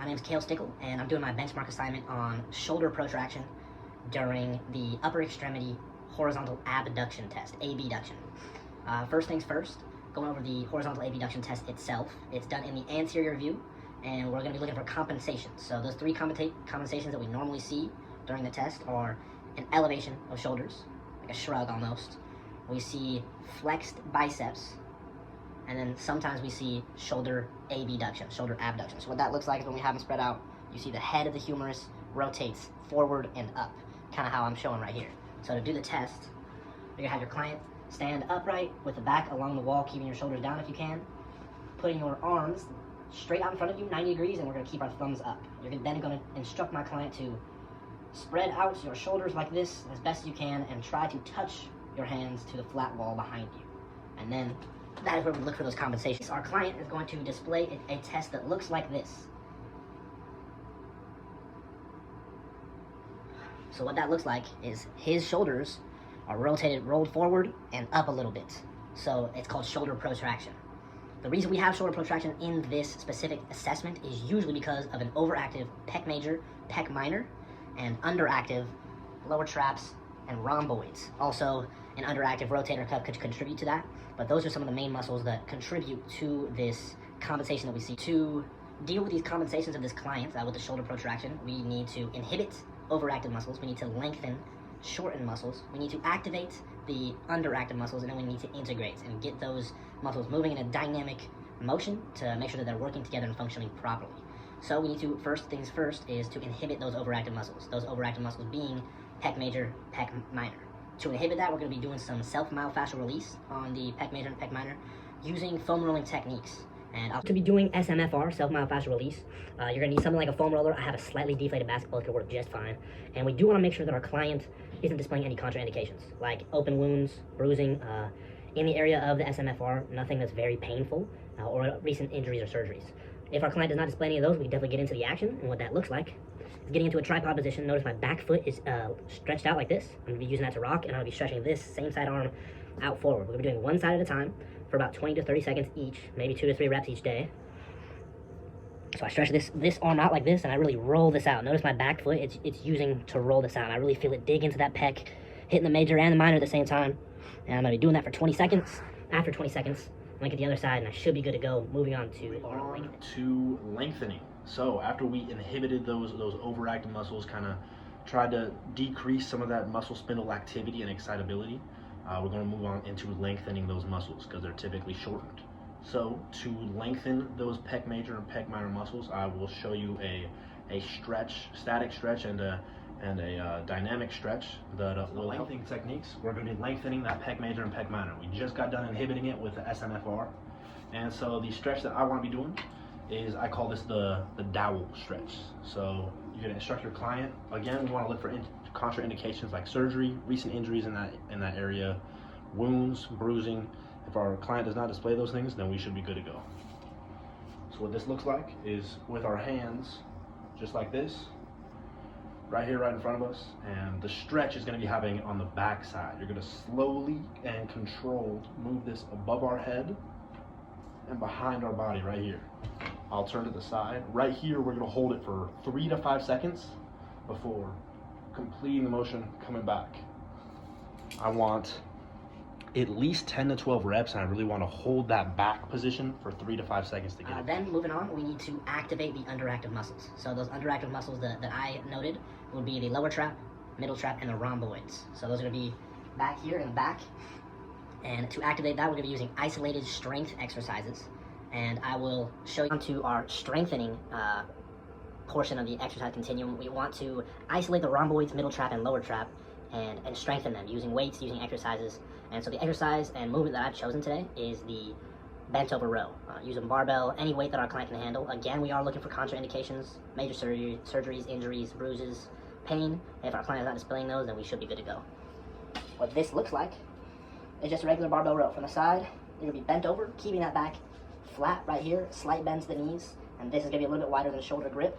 name's Kale Stickle, and I'm doing my benchmark assignment on shoulder protraction during the upper extremity horizontal abduction test, abduction. First things first, going over the horizontal abduction test itself. It's done in the anterior view, and we're going to be looking for compensations. So those three compensations that we normally see during the test are an elevation of shoulders, like a shrug almost. We see flexed biceps, and then sometimes we see shoulder abduction, shoulder abduction. So what that looks like is when we have them spread out, you see the head of the humerus rotates forward and up, kind of how I'm showing right here. So to do the test, you're gonna have your client stand upright with the back along the wall, keeping your shoulders down if you can, putting your arms straight out in front of you, 90 degrees, and we're gonna keep our thumbs up. You're then gonna instruct my client to spread out your shoulders like this as best you can and try to touch your hands to the flat wall behind you. And then that is where we look for those compensations. Our client is going to display a test that looks like this. So what that looks like is his shoulders are rolled forward and up a little bit. So it's called shoulder protraction. The reason we have shoulder protraction in this specific assessment is usually because of an overactive pec major, pec minor, and underactive lower traps and rhomboids. Also, an underactive rotator cuff could contribute to that, but those are some of the main muscles that contribute to this compensation that we see. To deal with these compensations of this client with the shoulder protraction, we need to inhibit overactive muscles, we need to lengthen shorten muscles, we need to activate the underactive muscles, and then we need to integrate and get those muscles moving in a dynamic motion to make sure that they're working together and functioning properly. So we need to, first things first, is to inhibit those overactive muscles being pec major, pec minor. To inhibit that, we're going to be doing some self-myofascial release on the pec major and pec minor using foam rolling techniques. And to be doing SMFR, self-myofascial release, you're going to need something like a foam roller. I have a slightly deflated basketball, it could work just fine. And we do want to make sure that our client isn't displaying any contraindications, like open wounds, bruising, in the area of the SMFR, nothing that's very painful, or recent injuries or surgeries. If our client does not display any of those, we can definitely get into the action, and what that looks like is getting into a tripod position. Notice my back foot is stretched out like this. I'm going to be using that to rock, and I'm going to be stretching this same side arm out forward. We're going to be doing one side at a time for about 20 to 30 seconds each, maybe 2 to 3 reps each day. So I stretch this arm out like this, and I really roll this out. Notice my back foot, it's using to roll this out, and I really feel it dig into that pec, hitting the major and the minor at the same time. And I'm going to be doing that for 20 seconds. After 20 seconds, I'm going to get the other side, and I should be good to go. Moving on to lengthening. So after we inhibited those overactive muscles, kind of tried to decrease some of that muscle spindle activity and excitability, we're going to move on into lengthening those muscles because they're typically shortened. So to lengthen those pec major and pec minor muscles, I will show you a stretch, static stretch, and a dynamic stretch that will lengthening techniques. We're going to be lengthening that pec major and pec minor. We just got done inhibiting it with the SMFR, and so the stretch that I want to be doing is, I call this the dowel stretch. So you're going to instruct your client. Again, we want to look for contraindications like surgery, recent injuries in that area, wounds, bruising. If our client does not display those things, then we should be good to go. So what this looks like is with our hands just like this, right here, right in front of us, and the stretch is going to be happening on the back side. You're going to slowly and controlled move this above our head and behind our body right here. I'll turn to the side. Right here, we're going to hold it for 3 to 5 seconds before completing the motion, coming back. I want at least 10 to 12 reps, and I really want to hold that back position for 3 to 5 seconds to get it. Then moving on, we need to activate the underactive muscles. So those underactive muscles that I noted would be the lower trap, middle trap, and the rhomboids. So those are going to be back here in the back. And to activate that, we're going to be using isolated strength exercises. And I will show you onto our strengthening portion of the exercise continuum. We want to isolate the rhomboids, middle trap, and lower trap, and strengthen them using weights, using exercises. And so the exercise and movement that I've chosen today is the bent over row. Using barbell, any weight that our client can handle. Again, we are looking for contraindications, major surgeries, injuries, bruises, pain. If our client is not displaying those, then we should be good to go. What this looks like is just a regular barbell row. From the side, you're going to be bent over, keeping that back flat right here, slight bend to the knees, and this is going to be a little bit wider than the shoulder grip,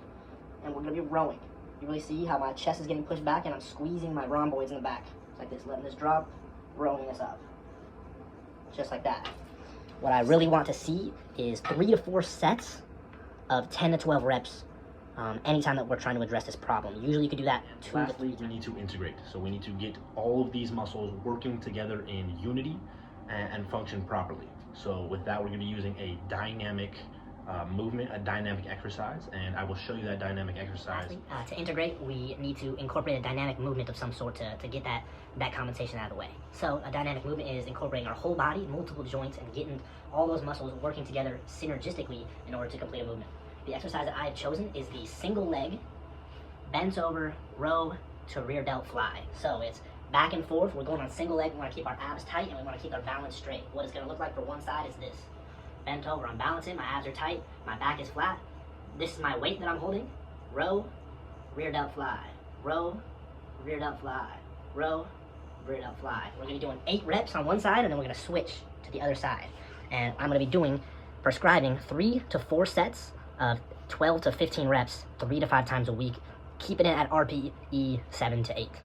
and we're going to be rowing. You really see how my chest is getting pushed back, and I'm squeezing my rhomboids in the back. It's like this, letting this drop, rolling this up. Just like that. What I really want to see is 3 to 4 sets of 10 to 12 reps anytime that we're trying to address this problem. Usually you could do that And 2 to 3 lastly, we need to integrate. So we need to get all of these muscles working together in unity and function properly. So with that, we're going to be using a dynamic movement, a dynamic exercise, and I will show you that dynamic exercise. Lastly, to integrate, we need to incorporate a dynamic movement of some sort to get that compensation out of the way. So a dynamic movement is incorporating our whole body, multiple joints, and getting all those muscles working together synergistically in order to complete a movement. The exercise that I have chosen is the single leg, bent over, row to rear delt fly. So it's back and forth. We're going on single leg. We want to keep our abs tight and we want to keep our balance straight. What it's going to look like for one side is this. Bent over, I'm balancing, my abs are tight, my back is flat. This is my weight that I'm holding. Row, rear delt fly. Row, rear delt fly. Row, rear delt fly. We're going to be doing 8 reps on one side and then we're going to switch to the other side. And I'm going to be prescribing 3 to 4 sets of 12 to 15 reps 3 to 5 times a week, keeping it at RPE 7 to 8.